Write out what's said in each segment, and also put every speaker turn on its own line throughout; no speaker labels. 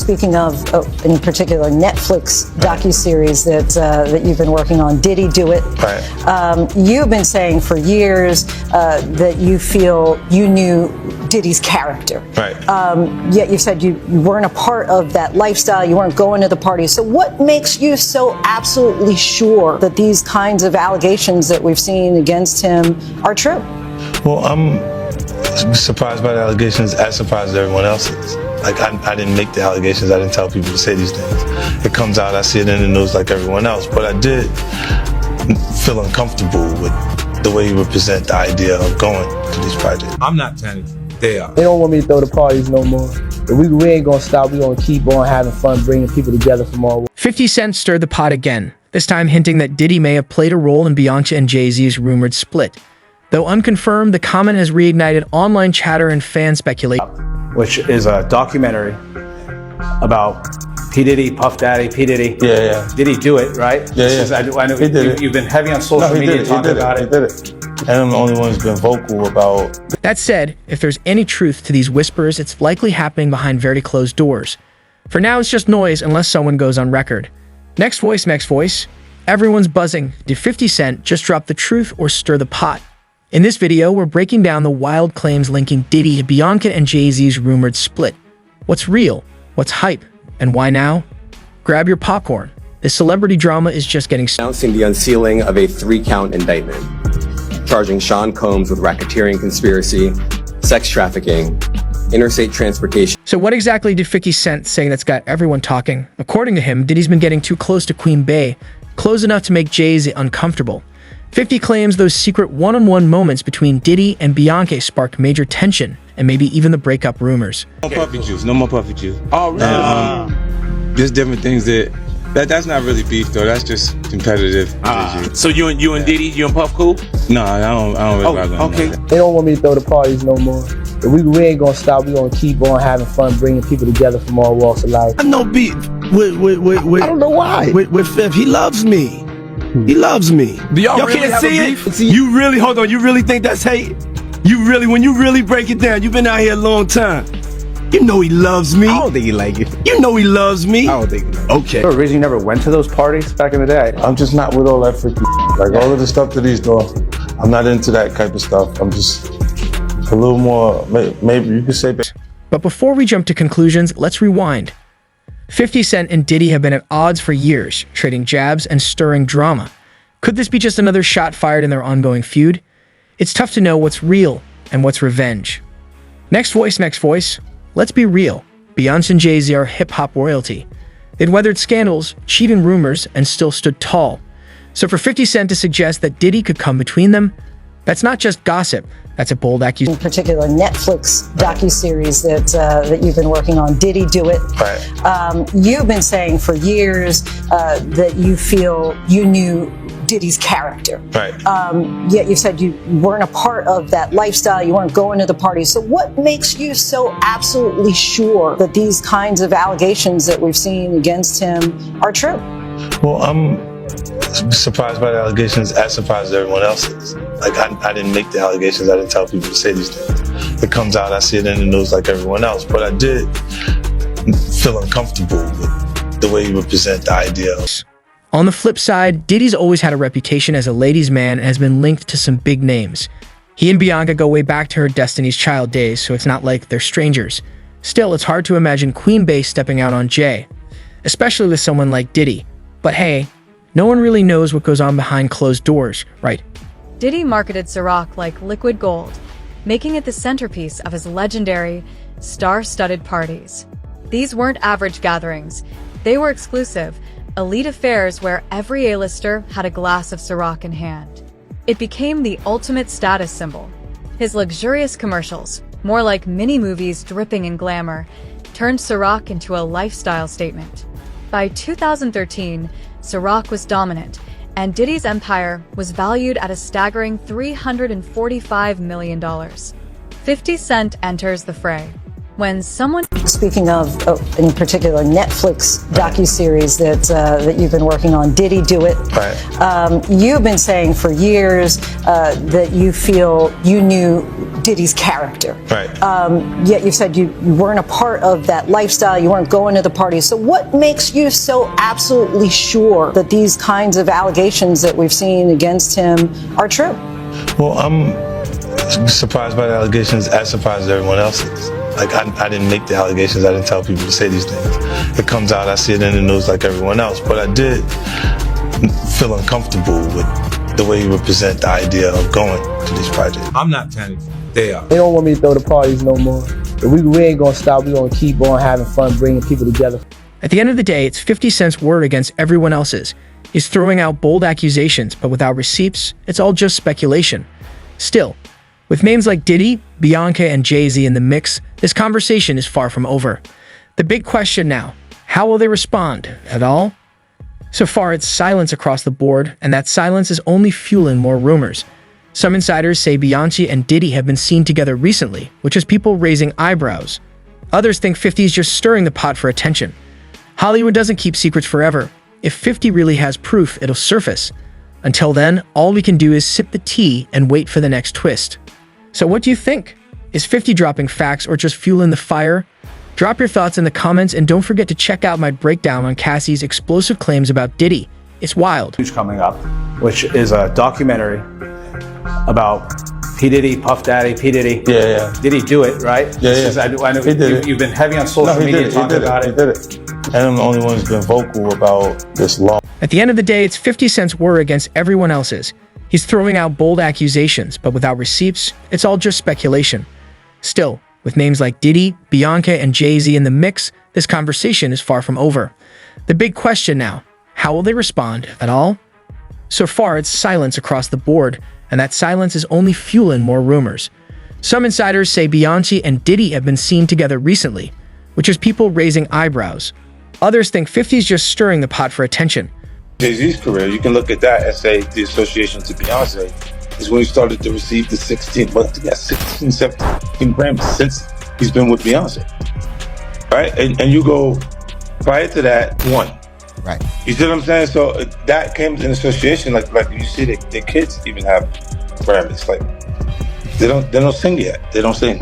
speaking of, in particular, Netflix docuseries that you've been working on, Diddy Do It.
Right.
You've been saying for years that you feel you knew Diddy's character.
Right.
Yet you said you weren't a part of that lifestyle, you weren't going to the parties. So what makes you so absolutely sure that these kinds of allegations that we've seen against him are true?
Well, I'm surprised by the allegations, as surprised as everyone else is. Like, I didn't make the allegations, I didn't tell people to say these things. It comes out, I see it in the news like everyone else, but I did feel uncomfortable with the way he would present the idea of going to these projects.
I'm not talented, they are.
They don't want me to throw the parties no more. But we ain't gonna stop, we gonna keep on having fun, bringing people together from all.
50 Cent stirred the pot again, this time hinting that Diddy may have played a role in Beyonce and Jay-Z's rumored split. Though unconfirmed, the comment has reignited online chatter and fan speculation.
Which is a documentary about P. Diddy, Puff Daddy, P. Diddy.
Yeah.
Did he do it, right?
Yeah.
I know
He did it.
you've been heavy on social media talking about it.
He did it. And I'm the only one who's been vocal about.
That said, if there's any truth to these whispers, it's likely happening behind very closed doors. For now, it's just noise unless someone goes on record. Next voice. Everyone's buzzing. Did 50 Cent just drop the truth or stir the pot? In this video, we're breaking down the wild claims linking Diddy to Beyonce and Jay-Z's rumored split. What's real? What's hype? And why now? Grab your popcorn. This celebrity drama is just getting started.
Announcing the unsealing of a 3-count indictment, charging Sean Combs with racketeering conspiracy, sex trafficking, interstate transportation.
So what exactly did 50 Cent say that's got everyone talking? According to him, Diddy's been getting too close to Queen Bey, close enough to make Jay-Z uncomfortable. 50 claims those secret one-on-one moments between Diddy and Beyonce sparked major tension and maybe even the breakup rumors.
No puffy juice, no more puffy juice. Oh, really? Just different things that's not really beef though, that's just competitive.
So you and Diddy, you and Puff cool?
No, I don't really rock on
okay.
that.
They don't want me to throw the parties no more. But we ain't gonna stop, we gonna keep on having fun, bringing people together from all walks of life.
I know beef with I don't know why. With Fifth, he loves me. He loves me. Y'all really can't see it? You really, hold on, you really think that's hate? You really, when you really break it down, you've been out here a long time. You know he loves me.
I don't think he like you.
You know he loves me.
I don't think he likes you.
Okay.
The reason you never went to those parties back in the day?
I'm just not with all that freaky like all of the stuff that he's doing. I'm not into that type of stuff. I'm just a little more, maybe you could say.
But before we jump to conclusions, let's rewind. 50 Cent and Diddy have been at odds for years, trading jabs and stirring drama. Could this be just another shot fired in their ongoing feud? It's tough to know what's real and what's revenge. Next voice. Let's be real. Beyonce and Jay-Z are hip-hop royalty. They'd weathered scandals, cheating rumors, and still stood tall. So for 50 Cent to suggest that Diddy could come between them, that's not just gossip, that's a bold accusation.
In particular, Netflix docuseries that you've been working on, Diddy Do It.
Right.
You've been saying for years that you feel you knew Diddy's character.
Right.
Yet you said you weren't a part of that lifestyle, you weren't going to the parties. So what makes you so absolutely sure that these kinds of allegations that we've seen against him are true?
Well, I'm surprised by the allegations, as surprised as everyone else is. Like, I didn't make the allegations, I didn't tell people to say these things. It comes out, I see it in the news like everyone else, but I did feel uncomfortable with the way he would present the idea.
On the flip side, Diddy's always had a reputation as a ladies' man and has been linked to some big names. He and Bianca go way back to her Destiny's Child days, so it's not like they're strangers. Still, it's hard to imagine Queen Bey stepping out on Jay, especially with someone like Diddy. But hey, no one really knows what goes on behind closed doors, right?
Diddy marketed Ciroc like liquid gold, making it the centerpiece of his legendary, star-studded parties. These weren't average gatherings. They were exclusive, elite affairs where every A-lister had a glass of Ciroc in hand. It became the ultimate status symbol. His luxurious commercials, more like mini-movies dripping in glamour, turned Ciroc into a lifestyle statement. By 2013, Ciroc was dominant, and Diddy's empire was valued at a staggering $345 million. 50 Cent enters the fray. When someone...
speaking of, in particular, Netflix docuseries that you've been working on, Diddy Do It.
Right.
You've been saying for years that you feel you knew Diddy's character.
Right.
Yet you said you weren't a part of that lifestyle, you weren't going to the parties. So what makes you so absolutely sure that these kinds of allegations that we've seen against him are true?
Well, I'm surprised by the allegations, as surprised as everyone else is. Like, I didn't make the allegations, I didn't tell people to say these things. It comes out, I see it in the news like everyone else. But I did feel uncomfortable with the way you represent the idea of going to these projects.
I'm not telling you. They are.
They don't want me to throw the parties no more. But we ain't gonna stop. We gonna keep on having fun, bringing people together.
At the end of the day, it's 50 Cent's word against everyone else's. He's throwing out bold accusations, but without receipts, it's all just speculation. Still, with names like Diddy, Beyonce, and Jay-Z in the mix, this conversation is far from over. The big question now, how will they respond? At all? So far, it's silence across the board, and that silence is only fueling more rumors. Some insiders say Beyonce and Diddy have been seen together recently, which has people raising eyebrows. Others think 50 is just stirring the pot for attention. Hollywood doesn't keep secrets forever. If 50 really has proof, it'll surface. Until then, all we can do is sip the tea and wait for the next twist. So what do you think? Is 50 dropping facts or just fueling the fire? Drop your thoughts in the comments and don't forget to check out my breakdown on Cassie's explosive claims about Diddy. It's wild.
Coming up, which is a documentary about P. Diddy, Puff Daddy, P. Diddy.
Yeah.
Did he do it, right?
Yeah.
I know
He did it.
you've been heavy on social media talking about it.
He did it. And I'm the only one who's been vocal about this law.
At the end of the day, it's 50 Cent's word against everyone else's. He's throwing out bold accusations, but without receipts, it's all just speculation. Still, with names like Diddy, Beyonce, and Jay-Z in the mix, this conversation is far from over. The big question now, how will they respond at all? So far, it's silence across the board, and that silence is only fueling more rumors. Some insiders say Beyonce and Diddy have been seen together recently, which has people raising eyebrows. Others think 50 is just stirring the pot for attention.
Jay-Z's career, you can look at that and say the association to Beyonce is when he started to receive the 16 17 Grammys since he's been with Beyonce. Right? And you go prior to that, one.
Right.
You see what I'm saying? So that came in association, like you see their kids even have Grammys. Like they don't sing yet. They don't sing.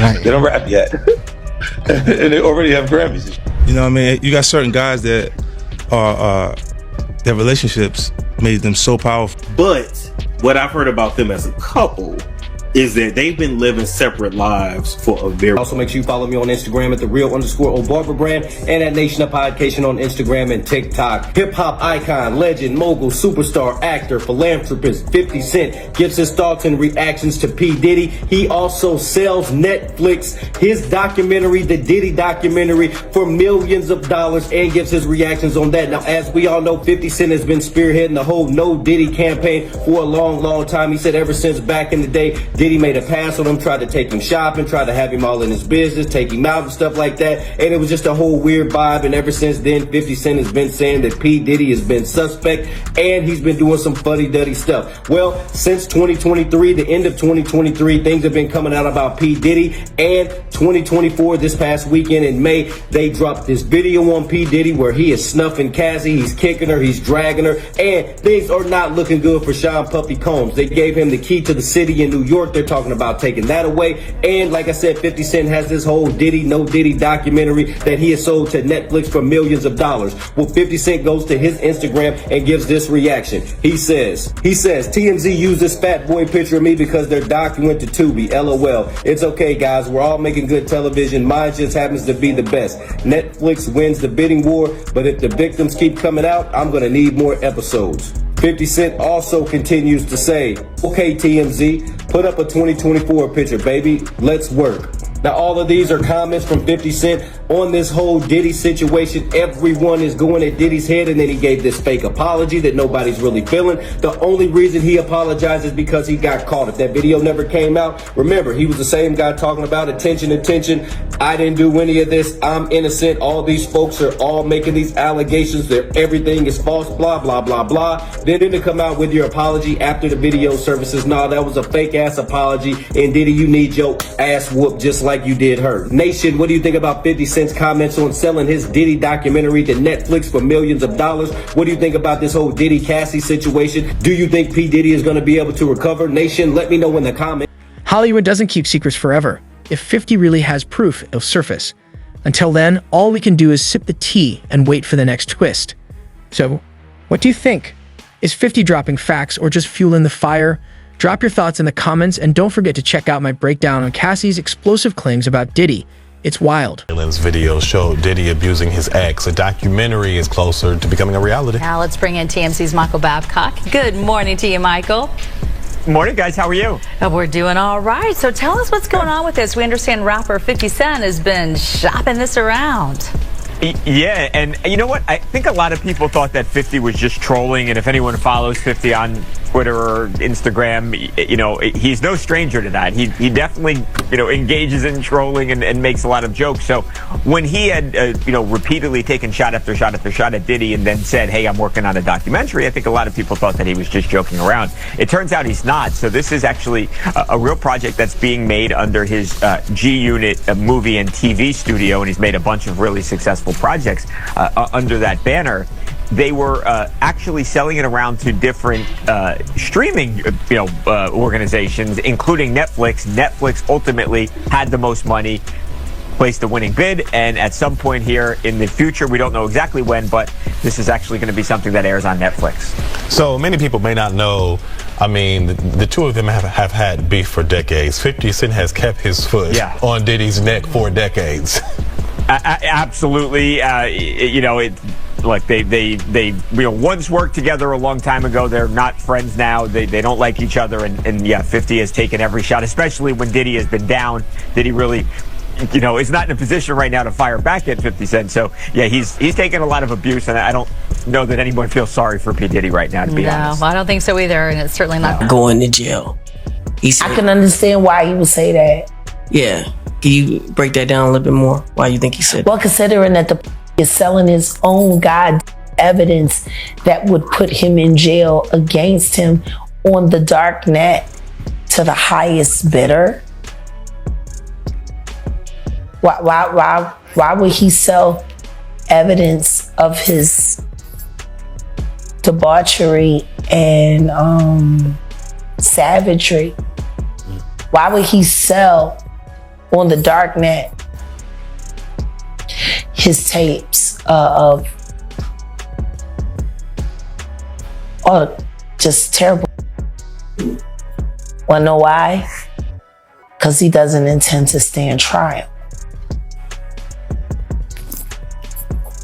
Right.
They don't rap yet. And they already have Grammys.
You know what I mean? You got certain guys that are their relationships made them so powerful.
But what I've heard about them as a couple is that they've been living separate lives for a very. Also, make sure you follow me on Instagram at @the_real_Obarber brand and at Nation of Podcation on Instagram and TikTok. Hip hop icon, legend, mogul, superstar, actor, philanthropist 50 Cent gives his thoughts and reactions to P. Diddy. He also sells Netflix his documentary, the Diddy documentary, for millions of dollars and gives his reactions on that. Now, as we all know, 50 Cent has been spearheading the whole No Diddy campaign for a long time. He said ever since back in the day, Diddy made a pass on him, tried to take him shopping, tried to have him all in his business, take him out and stuff like that. And it was just a whole weird vibe. And ever since then, 50 Cent has been saying that P. Diddy has been suspect and he's been doing some fuddy-duddy stuff. Well, since 2023, the end of 2023, things have been coming out about P. Diddy. And 2024, this past weekend in May, they dropped this video on P. Diddy where he is snuffing Cassie, he's kicking her, he's dragging her, and things are not looking good for Sean Puffy Combs. They gave him the key to the city in New York. They're talking about taking that away. And like I said, 50 Cent has this whole Diddy, No Diddy documentary that he has sold to Netflix for millions of dollars. Well, 50 Cent goes to his Instagram and gives this reaction. He says, TMZ used this fat boy picture of me because their doc went to Tubi. LOL. It's okay, guys. We're all making good television. Mine just happens to be the best. Netflix wins the bidding war, but if the victims keep coming out, I'm going to need more episodes. 50 Cent also continues to say, okay, TMZ, put up a 2024 picture, baby. Let's work. Now, all of these are comments from 50 Cent on this whole Diddy situation. Everyone is going at Diddy's head, and then he gave this fake apology that nobody's really feeling. The only reason he apologized is because he got caught. If that video never came out, remember, he was the same guy talking about attention. I didn't do any of this. I'm innocent. All these folks are all making these allegations that everything is false, blah, blah, blah, blah. Then to come out with your apology after the video surfaces. Nah, that was a fake ass apology. And Diddy, you need your ass whooped just like like you did her. Nation, what do you think about 50 Cent's comments on selling his Diddy documentary to Netflix for millions of dollars? What do you think about this whole Diddy Cassie situation? Do you think P. Diddy is going to be able to recover? Nation, let me know in the comments.
Hollywood doesn't keep secrets forever. If 50 really has proof, it'll surface. Until then, all we can do is sip the tea and wait for the next twist. So, what do you think? Is 50 dropping facts or just fueling the fire? Drop your thoughts in the comments and don't forget to check out my breakdown on Cassie's explosive claims about Diddy. It's wild.
Dylan's video showed Diddy abusing his ex. A documentary is closer to becoming a reality.
Now let's bring in TMC's Michael Babcock. Good morning to you, Michael.
Morning, guys. How are you?
We're doing all right. So tell us what's going on with this. We understand rapper 50 Cent has been shopping this around.
Yeah, and you know what? I think a lot of people thought that 50 was just trolling, and if anyone follows 50 on Twitter or Instagram, you know, he's no stranger to that. He definitely, you know, engages in trolling and makes a lot of jokes. So when he had, you know, repeatedly taken shot after shot after shot at Diddy and then said, hey, I'm working on a documentary, I think a lot of people thought that he was just joking around. It turns out he's not. So this is actually a real project that's being made under his G-Unit movie and TV studio, and he's made a bunch of really successful projects under that banner. They were actually selling it around to different streaming, organizations, including Netflix. Netflix ultimately had the most money, placed the winning bid, and at some point here in the future, we don't know exactly when, but this is actually going to be something that airs on Netflix.
So many people may not know, I mean, the two of them have had beef for decades. 50 Cent has kept his foot on Diddy's neck for decades.
Absolutely. Like they once worked together a long time ago. They're not friends now. They don't like each other. And 50 has taken every shot, especially when Diddy has been down. Diddy really, is not in a position right now to fire back at 50 Cent. So, yeah, he's taken a lot of abuse, and I don't know that anyone feels sorry for P. Diddy right now, to be honest.
No, I don't think so either, and it's certainly not
going to jail.
I can understand why he would say that.
Yeah. Can you break that down a little bit more? Why you think he said
Well, considering that the is selling his own evidence that would put him in jail against him on the dark net to the highest bidder. Why would he sell evidence of his debauchery and savagery? Why would he sell on the dark net his tapes of just terrible? Wanna know why? Because he doesn't intend to stand trial.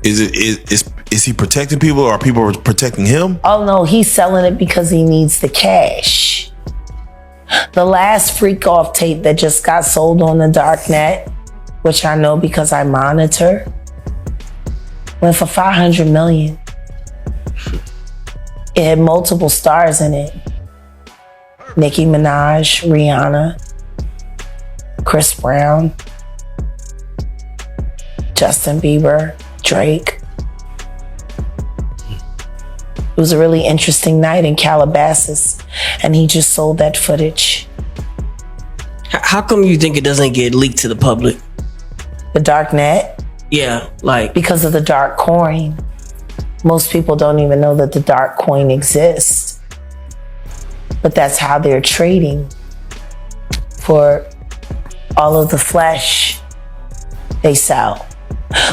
Is he protecting people, or are people protecting him?
Oh no, he's selling it because he needs the cash. The last freak off tape that just got sold on the dark net, which I know because I monitor, went for $500 million. It had multiple stars in it. Nicki Minaj, Rihanna, Chris Brown, Justin Bieber, Drake. It was a really interesting night in Calabasas, and he just sold that footage.
How come you think it doesn't get leaked to the public?
The dark net?
Yeah, like...
Because of the dark coin. Most people don't even know that the dark coin exists. But that's how they're trading for all of the flesh they sell.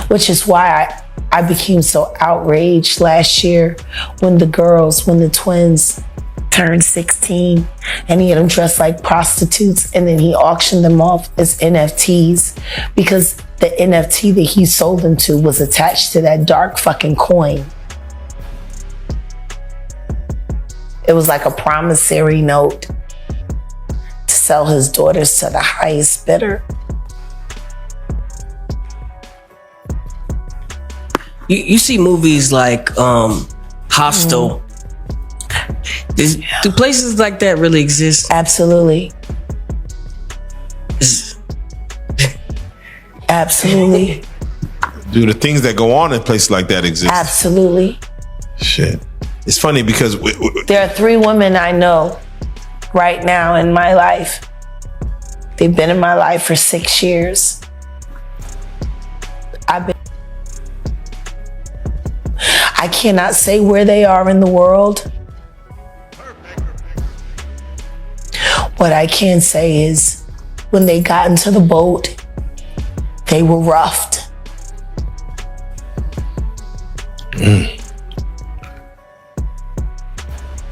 Which is why I became so outraged last year when the twins turned 16 and he had them dressed like prostitutes, and then he auctioned them off as NFTs because the NFT that he sold them to was attached to that dark fucking coin. It was like a promissory note to sell his daughters to the highest bidder.
You see movies like Hostel. Do places like that really exist?
Absolutely. Absolutely.
Do the things that go on in places like that exist?
Absolutely.
Shit. It's funny because
there are 3 women I know right now in my life They've been in my life for 6 years. I cannot say where they are in the world. What I can say is when they got into the boat, they were roughed.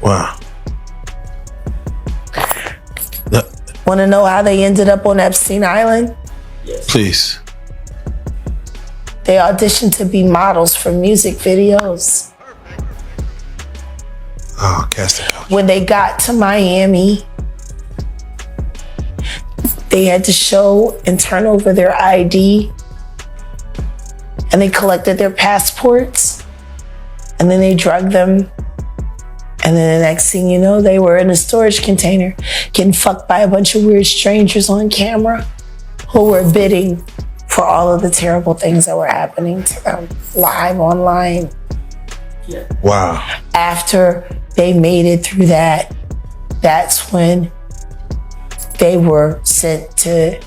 Wow.
Want to know how they ended up on Epstein Island?
Please.
They auditioned to be models for music videos.
Oh, casting couch.
When they got to Miami, they had to show and turn over their ID, and they collected their passports, and then they drugged them. And then the next thing you know, they were in a storage container getting fucked by a bunch of weird strangers on camera who were bidding for all of the terrible things that were happening to them live online.
Wow.
After they made it through that, that's when they were sent to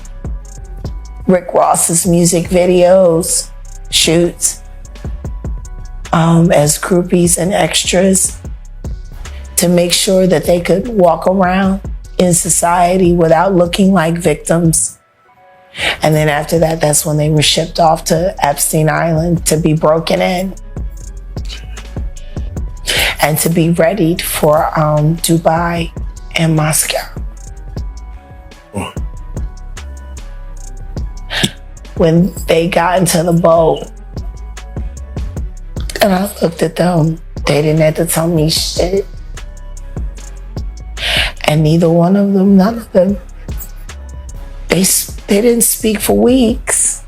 Rick Ross's music videos, shoots, as groupies and extras, to make sure that they could walk around in society without looking like victims. And then after that, that's when they were shipped off to Epstein Island to be broken in and to be readied for Dubai and Moscow. When they got into the boat and I looked at them, they didn't have to tell me shit. And neither one of them, none of them, they didn't speak for weeks.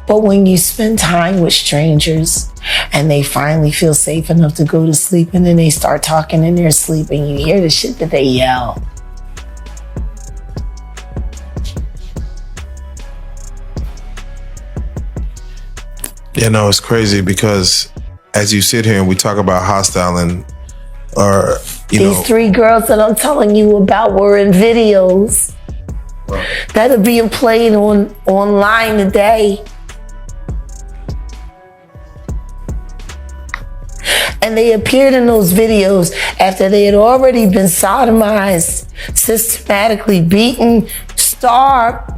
But when you spend time with strangers and they finally feel safe enough to go to sleep and then they start talking in their sleep and you hear the shit that they yell.
You know, it's crazy because as you sit here and we talk about hostile and
These 3 girls that I'm telling you about were in videos that are being played online today. And they appeared in those videos after they had already been sodomized, systematically beaten, starved,